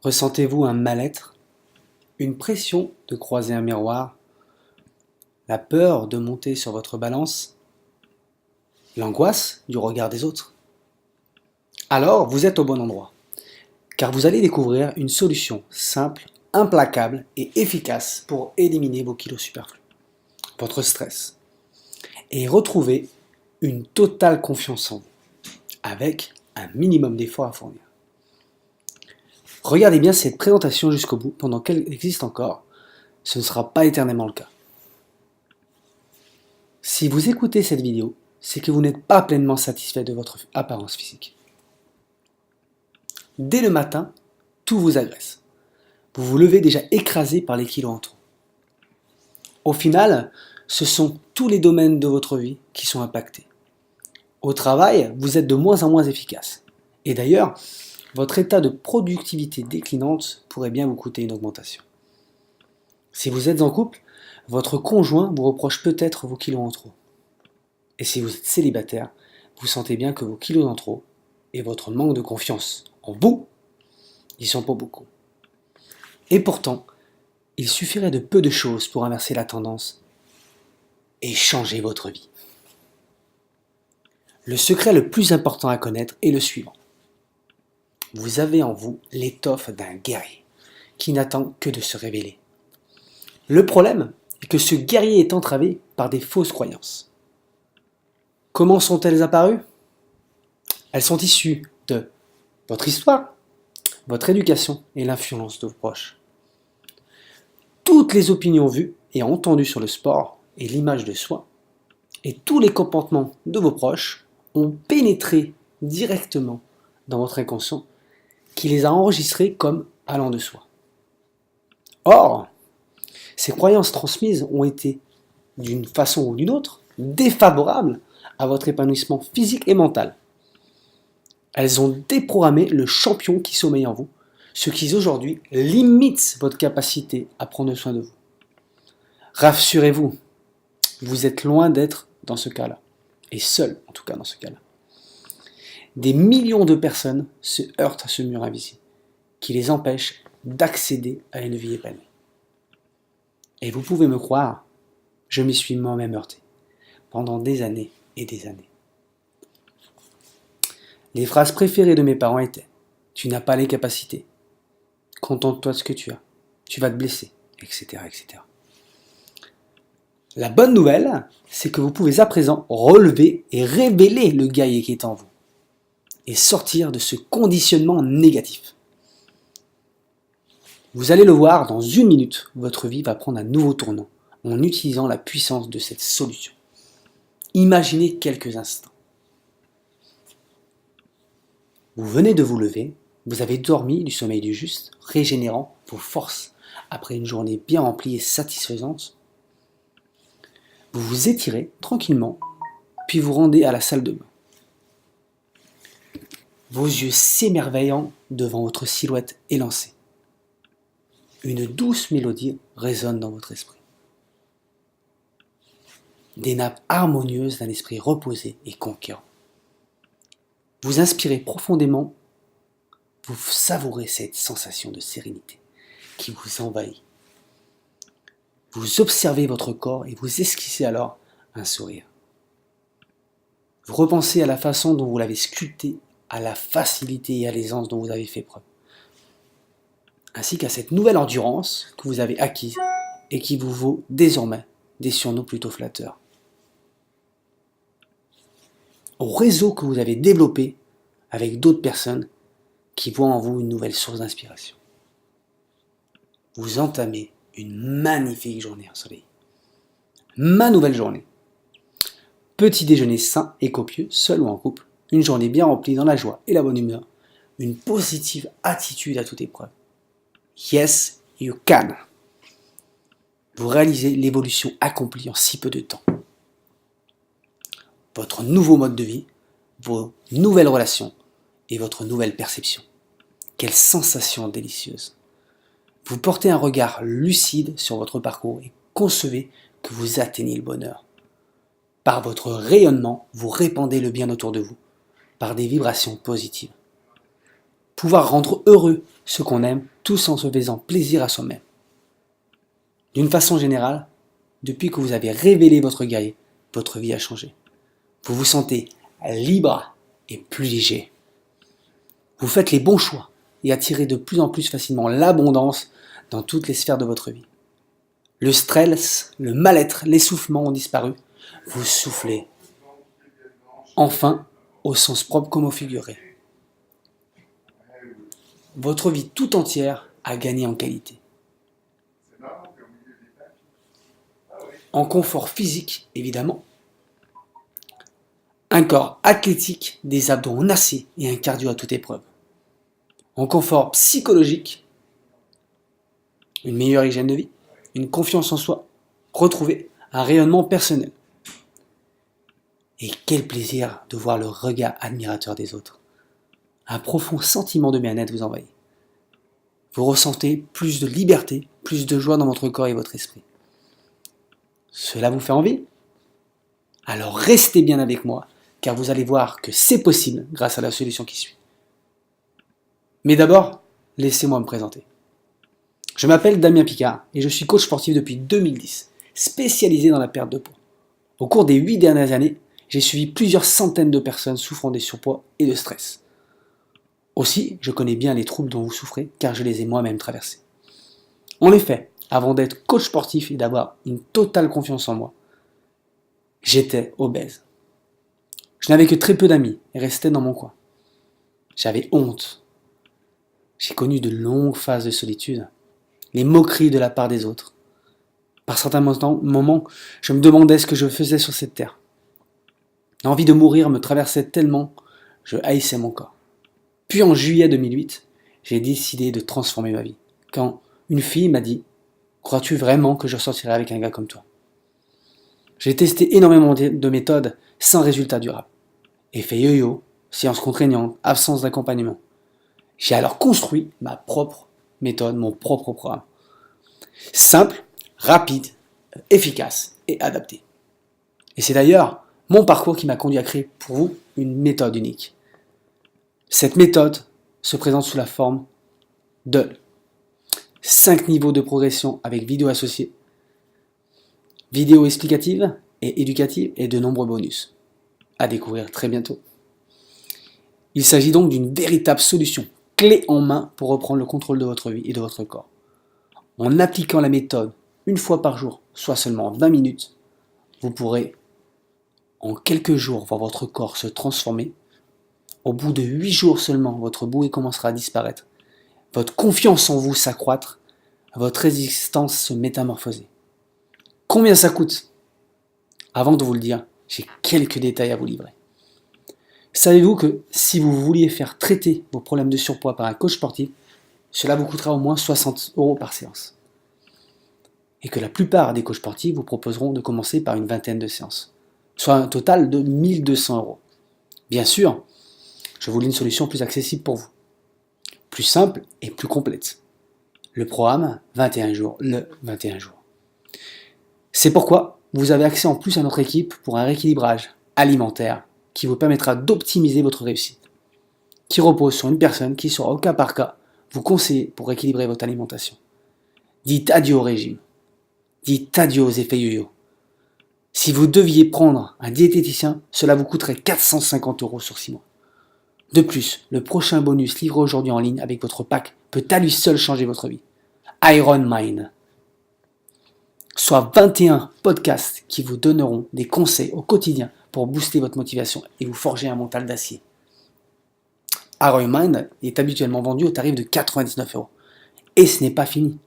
Ressentez-vous un mal-être, une pression de croiser un miroir, la peur de monter sur votre balance, l'angoisse du regard des autres? Alors, vous êtes au bon endroit, car vous allez découvrir une solution simple, implacable et efficace pour éliminer vos kilos superflus, votre stress, et retrouver une totale confiance en vous, avec un minimum d'efforts à fournir. Regardez bien cette présentation jusqu'au bout, pendant qu'elle existe encore, ce ne sera pas éternellement le cas. Si vous écoutez cette vidéo, c'est que vous n'êtes pas pleinement satisfait de votre apparence physique. Dès le matin, tout vous agresse. Vous vous levez déjà écrasé par les kilos en trop. Au final, ce sont tous les domaines de votre vie qui sont impactés. Au travail, vous êtes de moins en moins efficace. Et d'ailleurs, votre état de productivité déclinante pourrait bien vous coûter une augmentation. Si vous êtes en couple, votre conjoint vous reproche peut-être vos kilos en trop. Et si vous êtes célibataire, vous sentez bien que vos kilos en trop et votre manque de confiance en vous, ils sont pas beaucoup. Et pourtant, il suffirait de peu de choses pour inverser la tendance et changer votre vie. Le secret le plus important à connaître est le suivant. Vous avez en vous l'étoffe d'un guerrier qui n'attend que de se révéler. Le problème est que ce guerrier est entravé par des fausses croyances. Comment sont-elles apparues? Elles sont issues de votre histoire, votre éducation et l'influence de vos proches. Toutes les opinions vues et entendues sur le sport et l'image de soi, et tous les comportements de vos proches ont pénétré directement dans votre inconscient qui les a enregistrés comme allant de soi. Or, ces croyances transmises ont été, d'une façon ou d'une autre, défavorables à votre épanouissement physique et mental. Elles ont déprogrammé le champion qui sommeille en vous, ce qui aujourd'hui limite votre capacité à prendre soin de vous. Rassurez-vous, vous êtes loin d'être dans ce cas-là, et seul en tout cas dans ce cas-là. Des millions de personnes se heurtent à ce mur invisible, qui les empêche d'accéder à une vie épanouie. Et vous pouvez me croire, je m'y suis moi-même heurté, pendant des années et des années. Les phrases préférées de mes parents étaient « Tu n'as pas les capacités »,« Contente-toi de ce que tu as »,« Tu vas te blesser », etc., etc. La bonne nouvelle, c'est que vous pouvez à présent relever et révéler le guerrier qui est en vous et sortir de ce conditionnement négatif. Vous allez le voir, dans 1 minute, votre vie va prendre un nouveau tournant en utilisant la puissance de cette solution. Imaginez quelques instants. Vous venez de vous lever, vous avez dormi du sommeil du juste, régénérant vos forces après une journée bien remplie et satisfaisante. Vous vous étirez tranquillement, puis vous rendez à la salle de bain. Vos yeux s'émerveillant devant votre silhouette élancée. Une douce mélodie résonne dans votre esprit. Des nappes harmonieuses d'un esprit reposé et conquérant. Vous inspirez profondément, vous savourez cette sensation de sérénité qui vous envahit. Vous observez votre corps et vous esquissez alors un sourire. Vous repensez à la façon dont vous l'avez sculpté, à la facilité et à l'aisance dont vous avez fait preuve, ainsi qu'à cette nouvelle endurance que vous avez acquise et qui vous vaut désormais des surnoms plutôt flatteurs. Au réseau que vous avez développé avec d'autres personnes qui voient en vous une nouvelle source d'inspiration. Vous entamez une magnifique journée ensoleillée. Ma nouvelle journée. Petit déjeuner sain et copieux, seul ou en couple. Une journée bien remplie dans la joie et la bonne humeur. Une positive attitude à toute épreuve. Yes, you can. Vous réalisez l'évolution accomplie en si peu de temps. Votre nouveau mode de vie, vos nouvelles relations et votre nouvelle perception. Quelle sensation délicieuse! Vous portez un regard lucide sur votre parcours et concevez que vous atteignez le bonheur. Par votre rayonnement, vous répandez le bien autour de vous, par des vibrations positives. Pouvoir rendre heureux ce qu'on aime tous en se faisant plaisir à soi-même. D'une façon générale, depuis que vous avez révélé votre guerrier, votre vie a changé. Vous vous sentez libre et plus léger. Vous faites les bons choix et attirez de plus en plus facilement l'abondance dans toutes les sphères de votre vie. Le stress, le mal-être, l'essoufflement ont disparu. Vous soufflez. Enfin, au sens propre comme au figuré. Votre vie tout entière a gagné en qualité. En confort physique, évidemment. Un corps athlétique, des abdos en acier et un cardio à toute épreuve. En confort psychologique, une meilleure hygiène de vie, une confiance en soi retrouvée, un rayonnement personnel. Et quel plaisir de voir le regard admirateur des autres. Un profond sentiment de bien-être vous envahit. Vous ressentez plus de liberté, plus de joie dans votre corps et votre esprit. Cela vous fait envie? Alors restez bien avec moi, car vous allez voir que c'est possible grâce à la solution qui suit. Mais d'abord, laissez-moi me présenter. Je m'appelle Damien Picard et je suis coach sportif depuis 2010, spécialisé dans la perte de poids. Au cours des 8 dernières années, j'ai suivi plusieurs centaines de personnes souffrant des surpoids et de stress. Aussi, je connais bien les troubles dont vous souffrez, car je les ai moi-même traversés. En effet, avant d'être coach sportif et d'avoir une totale confiance en moi, j'étais obèse. Je n'avais que très peu d'amis et restais dans mon coin. J'avais honte. J'ai connu de longues phases de solitude, les moqueries de la part des autres. Par certains moments, je me demandais ce que je faisais sur cette terre. L'envie de mourir me traversait tellement, je haïssais mon corps. Puis en juillet 2008, j'ai décidé de transformer ma vie. Quand une fille m'a dit « Crois-tu vraiment que je sortirai avec un gars comme toi ?» J'ai testé énormément de méthodes sans résultat durable. Effet yo-yo, séances contraignantes, absence d'accompagnement. J'ai alors construit ma propre méthode, mon propre programme. Simple, rapide, efficace et adapté. Et c'est d'ailleurs mon parcours qui m'a conduit à créer pour vous une méthode unique. Cette méthode se présente sous la forme de 5 niveaux de progression avec vidéos associées, vidéos explicatives et éducatives et de nombreux bonus à découvrir très bientôt. Il s'agit donc d'une véritable solution clé en main pour reprendre le contrôle de votre vie et de votre corps. En appliquant la méthode une fois par jour, soit seulement 20 minutes, vous pourrez en quelques jours voir votre corps se transformer. Au bout de 8 jours seulement, votre bouée commencera à disparaître, votre confiance en vous s'accroître, votre résistance se métamorphoser. Combien ça coûte? Avant de vous le dire, j'ai quelques détails à vous livrer. Savez-vous que si vous vouliez faire traiter vos problèmes de surpoids par un coach sportif, cela vous coûtera au moins 60 € par séance? Et que la plupart des coachs sportifs vous proposeront de commencer par une vingtaine de séances, soit un total de 1 200 €. Bien sûr, je voulais une solution plus accessible pour vous, plus simple et plus complète. Le programme 21 jours, le 21 jours. C'est pourquoi vous avez accès en plus à notre équipe pour un rééquilibrage alimentaire qui vous permettra d'optimiser votre réussite, qui repose sur une personne qui saura au cas par cas vous conseiller pour équilibrer votre alimentation. Dites adieu au régime, dites adieu aux effets yo-yo. Si vous deviez prendre un diététicien, cela vous coûterait 450 € sur 6 mois. De plus, le prochain bonus livré aujourd'hui en ligne avec votre pack peut à lui seul changer votre vie. Iron Mind. Soit 21 podcasts qui vous donneront des conseils au quotidien pour booster votre motivation et vous forger un mental d'acier. Iron Mind est habituellement vendu au tarif de 99 €. Et ce n'est pas fini.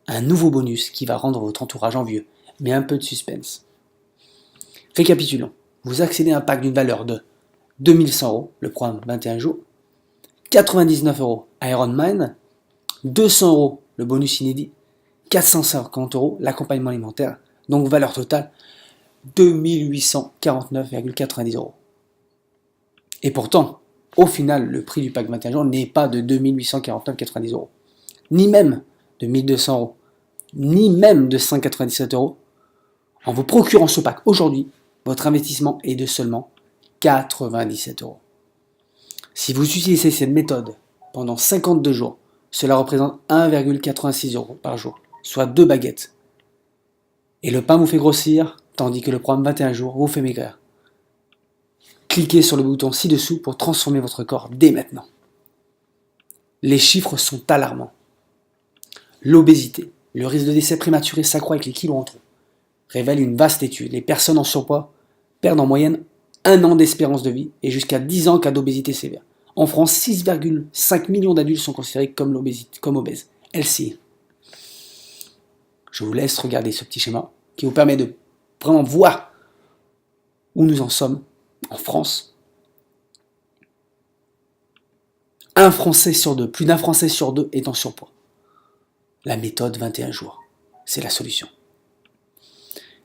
Un nouveau bonus qui va rendre votre entourage envieux, mais un peu de suspense. Récapitulons. Vous accédez à un pack d'une valeur de 2100 €, le programme 21 jours, 99 € Iron Mind, 200 € le bonus inédit, 450 € l'accompagnement alimentaire, donc valeur totale 2849,90 €. Et pourtant, au final, le prix du pack 21 jours n'est pas de 2849,90 €, ni même de 1200 €, ni même de 197 €. En vous procurant ce pack aujourd'hui, votre investissement est de seulement 97 €. Si vous utilisez cette méthode pendant 52 jours, Cela représente 1,86 € par jour, soit 2 baguettes. Et le pain vous fait grossir, tandis que le programme 21 jours vous fait maigrir. Cliquez sur le bouton ci-dessous pour transformer votre corps dès maintenant. Les chiffres sont alarmants. L'obésité, le risque de décès prématuré s'accroît avec les kilos en trop, révèle une vaste étude. Les personnes en surpoids perdent en moyenne 1 an d'espérance de vie et jusqu'à 10 ans en cas d'obésité sévère. En France, 6,5 millions d'adultes sont considérés comme obèses. LCI. Je vous laisse regarder ce petit schéma qui vous permet de vraiment voir où nous en sommes en France. Plus d'un Français sur deux est en surpoids. La méthode 21 jours, c'est la solution.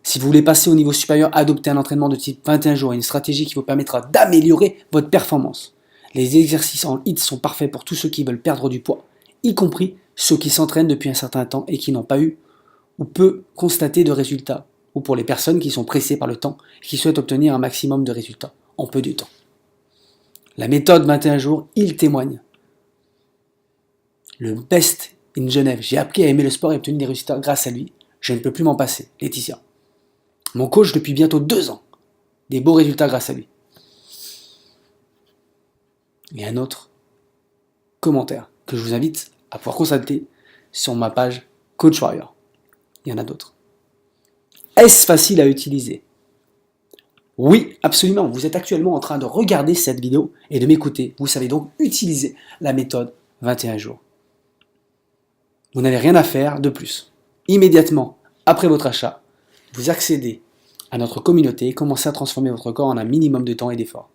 Si vous voulez passer au niveau supérieur, adoptez un entraînement de type 21 jours et une stratégie qui vous permettra d'améliorer votre performance. Les exercices en HIIT sont parfaits pour tous ceux qui veulent perdre du poids, y compris ceux qui s'entraînent depuis un certain temps et qui n'ont pas eu ou peu constaté de résultats, ou pour les personnes qui sont pressées par le temps et qui souhaitent obtenir un maximum de résultats en peu de temps. La méthode 21 jours, il témoigne. Le best in Genève, j'ai appris à aimer le sport et obtenu des résultats grâce à lui. Je ne peux plus m'en passer. Laetitia. Mon coach depuis bientôt 2 ans. Des beaux résultats grâce à lui. Et un autre commentaire que je vous invite à pouvoir constater sur ma page Coach Warrior. Il y en a d'autres. Est-ce facile à utiliser? Oui, absolument. Vous êtes actuellement en train de regarder cette vidéo et de m'écouter. Vous savez donc utiliser la méthode 21 jours. Vous n'avez rien à faire de plus. Immédiatement après votre achat, vous accédez à notre communauté et commencez à transformer votre corps en un minimum de temps et d'effort.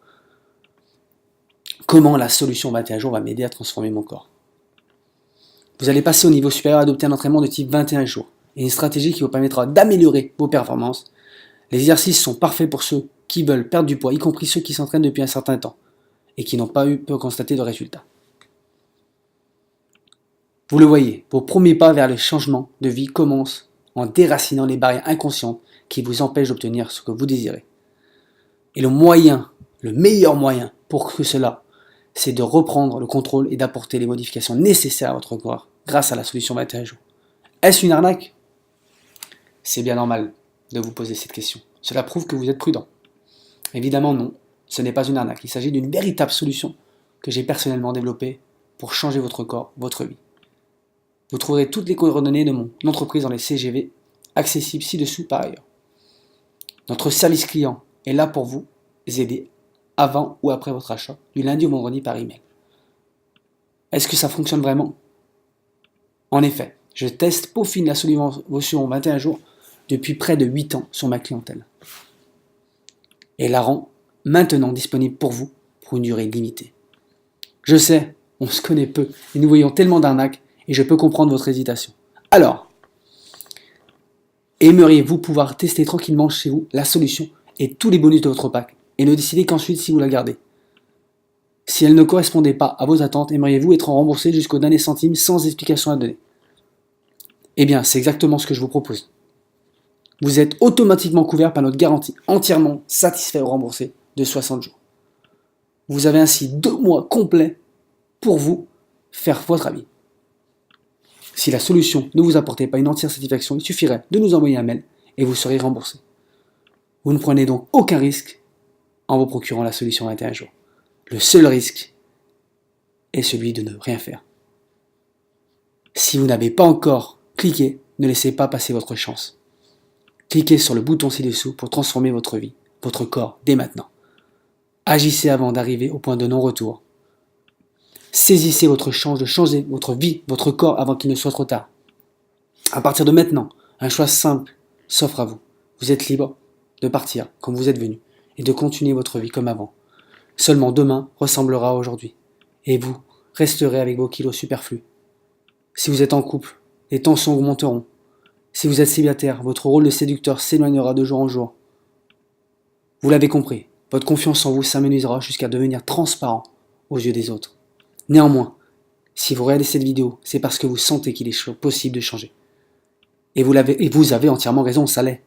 Comment la solution 21 jours va m'aider à transformer mon corps? Vous allez passer au niveau supérieur et adopter un entraînement de type 21 jours et une stratégie qui vous permettra d'améliorer vos performances. Les exercices sont parfaits pour ceux qui veulent perdre du poids, y compris ceux qui s'entraînent depuis un certain temps et qui n'ont pas constaté de résultats. Vous le voyez, vos premiers pas vers le changement de vie commencent en déracinant les barrières inconscientes qui vous empêchent d'obtenir ce que vous désirez. Et le meilleur moyen pour que cela, c'est de reprendre le contrôle et d'apporter les modifications nécessaires à votre corps grâce à la solution 21 jours. Est-ce une arnaque? C'est bien normal de vous poser cette question. Cela prouve que vous êtes prudent. Évidemment non, ce n'est pas une arnaque. Il s'agit d'une véritable solution que j'ai personnellement développée pour changer votre corps, votre vie. Vous trouverez toutes les coordonnées de mon entreprise dans les CGV, accessibles ci-dessous par ailleurs. Notre service client est là pour vous aider avant ou après votre achat, du lundi au vendredi par email. Est-ce que ça fonctionne vraiment? En effet, je teste, peaufine la solution 21 jours depuis près de 8 ans sur ma clientèle. Et la rend maintenant disponible pour vous pour une durée limitée. Je sais, on se connaît peu et nous voyons tellement d'arnaques et je peux comprendre votre hésitation. Alors, aimeriez-vous pouvoir tester tranquillement chez vous la solution et tous les bonus de votre pack et ne décider qu'ensuite si vous la gardez? Si elle ne correspondait pas à vos attentes, aimeriez-vous être remboursé jusqu'au dernier centime sans explication à donner? Eh bien, c'est exactement ce que je vous propose. Vous êtes automatiquement couvert par notre garantie entièrement satisfait ou remboursé de 60 jours. Vous avez ainsi 2 mois complets pour vous faire votre avis. Si la solution ne vous apportait pas une entière satisfaction, il suffirait de nous envoyer un mail et vous serez remboursé. Vous ne prenez donc aucun risque en vous procurant la solution 21 jours. Le seul risque est celui de ne rien faire. Si vous n'avez pas encore cliqué, ne laissez pas passer votre chance. Cliquez sur le bouton ci-dessous pour transformer votre vie, votre corps, dès maintenant. Agissez avant d'arriver au point de non-retour. Saisissez votre chance de changer votre vie, votre corps avant qu'il ne soit trop tard. À partir de maintenant, un choix simple s'offre à vous. Vous êtes libre de partir comme vous êtes venu et de continuer votre vie comme avant. Seulement demain ressemblera à aujourd'hui et vous resterez avec vos kilos superflus. Si vous êtes en couple, les tensions augmenteront. Si vous êtes célibataire, votre rôle de séducteur s'éloignera de jour en jour. Vous l'avez compris, votre confiance en vous s'amenuisera jusqu'à devenir transparent aux yeux des autres. Néanmoins, si vous regardez cette vidéo, c'est parce que vous sentez qu'il est possible de changer. Et vous avez entièrement raison, ça l'est.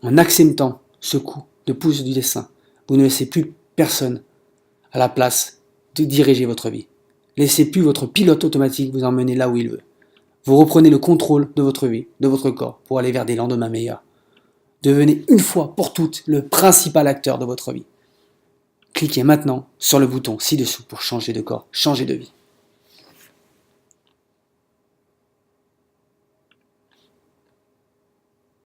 En acceptant ce coup de pouce du destin, vous ne laissez plus personne à la place de diriger votre vie. Laissez plus votre pilote automatique vous emmener là où il veut. Vous reprenez le contrôle de votre vie, de votre corps, pour aller vers des lendemains meilleurs. Devenez une fois pour toutes le principal acteur de votre vie. Cliquez maintenant sur le bouton ci-dessous pour changer de corps, changer de vie.